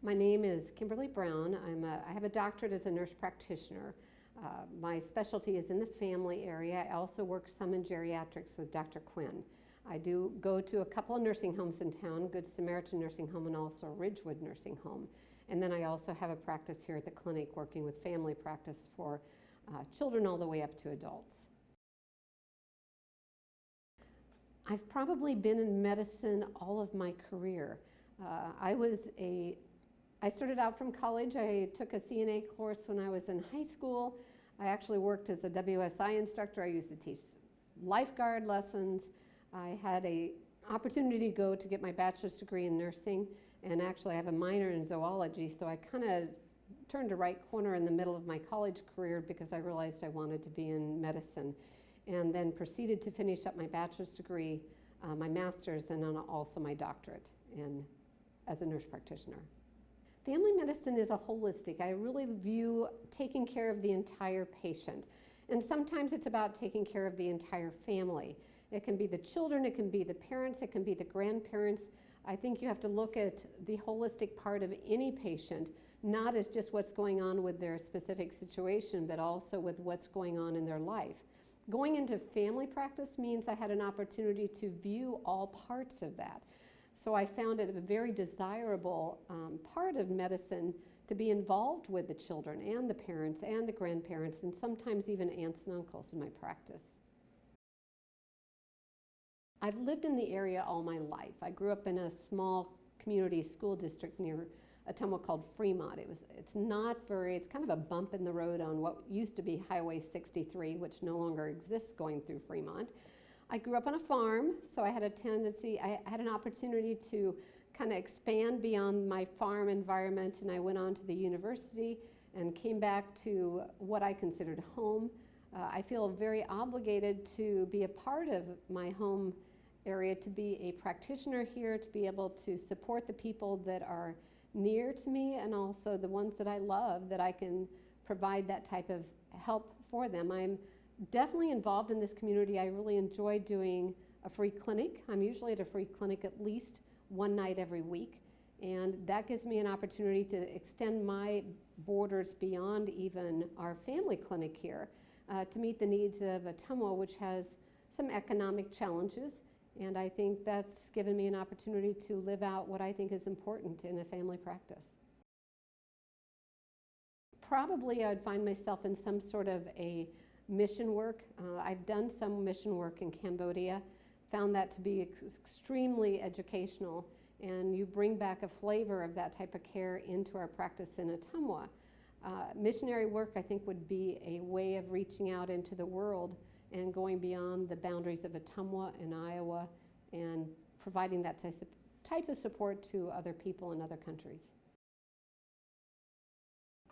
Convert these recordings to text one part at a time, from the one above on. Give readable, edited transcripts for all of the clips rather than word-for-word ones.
My name is Kimberly Brown. I have a doctorate as a nurse practitioner. My specialty is in the family area. I also work some in geriatrics with Dr. Quinn. I do go to a couple of nursing homes in town, Good Samaritan Nursing Home and also Ridgewood Nursing Home. And then I also have a practice here at the clinic working with family practice for children all the way up to adults. I've probably been in medicine all of my career. I started out from college. I took a CNA course when I was in high school. I actually worked as a WSI instructor. I used to teach lifeguard lessons. I had an opportunity to go to get my bachelor's degree in nursing, and actually I have a minor in zoology, so I kind of turned a right corner in the middle of my college career because I realized I wanted to be in medicine, and then proceeded to finish up my bachelor's degree, my master's, and then also my doctorate as a nurse practitioner. Family medicine is a holistic. I really view taking care of the entire patient. And sometimes it's about taking care of the entire family. It can be the children, it can be the parents, it can be the grandparents. I think you have to look at the holistic part of any patient, not as just what's going on with their specific situation, but also with what's going on in their life. Going into family practice means I had an opportunity to view all parts of that. So I found it a very desirable part of medicine to be involved with the children and the parents and the grandparents and sometimes even aunts and uncles in my practice. I've lived in the area all my life. I grew up in a small community school district near Ottumwa called Fremont. It's kind of a bump in the road on what used to be Highway 63, which no longer exists going through Fremont. I grew up on a farm, so I had an opportunity to kind of expand beyond my farm environment, and I went on to the university and came back to what I considered home. I feel very obligated to be a part of my home area, to be a practitioner here, to be able to support the people that are near to me and also the ones that I love, that I can provide that type of help for them. I'm definitely involved in this community. I really enjoy doing a free clinic. I'm usually at a free clinic at least one night every week, and that gives me an opportunity to extend my borders beyond even our family clinic here to meet the needs of Ottumwa, which has some economic challenges, and I think that's given me an opportunity to live out what I think is important in a family practice. Probably I'd find myself in some sort of a mission work. I've done some mission work in Cambodia, found that to be extremely educational, and you bring back a flavor of that type of care into our practice in Ottumwa. Missionary work, I think, would be a way of reaching out into the world and going beyond the boundaries of Ottumwa and Iowa and providing that type of support to other people in other countries.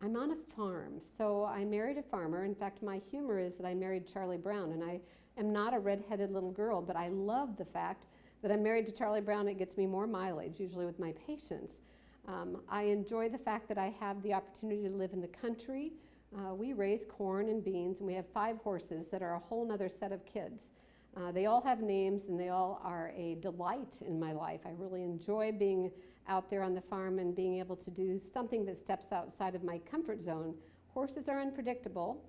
I'm on a farm, so I married a farmer. In fact, my humor is that I married Charlie Brown, and I am not a redheaded little girl, but I love the fact that I'm married to Charlie Brown. It gets me more mileage, usually with my patients. I enjoy the fact that I have the opportunity to live in the country. We raise corn and beans, and we have 5 horses that are a whole nother set of kids. They all have names, and they all are a delight in my life. I really enjoy being out there on the farm and being able to do something that steps outside of my comfort zone. Horses are unpredictable,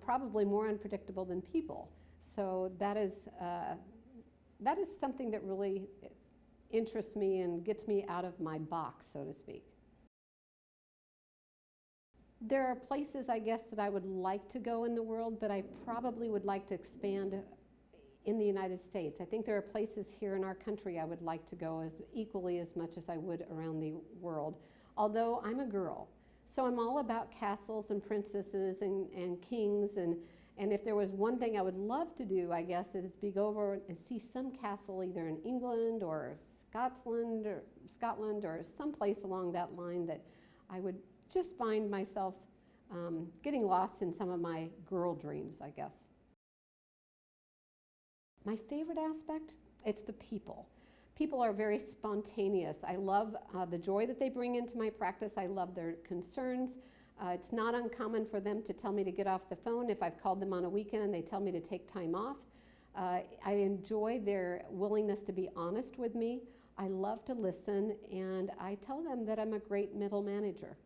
probably more unpredictable than people. So that is something that really interests me and gets me out of my box, so to speak. There are places, I guess, that I would like to go in the world, but I probably would like to expand in the United States. I think there are places here in our country I would like to go equally as much as I would around the world. Although I'm a girl, so I'm all about castles and princesses and kings, and if there was one thing I would love to do, I guess, is to go over and see some castle either in England or Scotland or someplace along that line that I would just find myself getting lost in some of my girl dreams, I guess. My favorite aspect, it's the people. People are very spontaneous. I love the joy that they bring into my practice. I love their concerns. It's not uncommon for them to tell me to get off the phone if I've called them on a weekend and they tell me to take time off. I enjoy their willingness to be honest with me. I love to listen, and I tell them that I'm a great middle manager.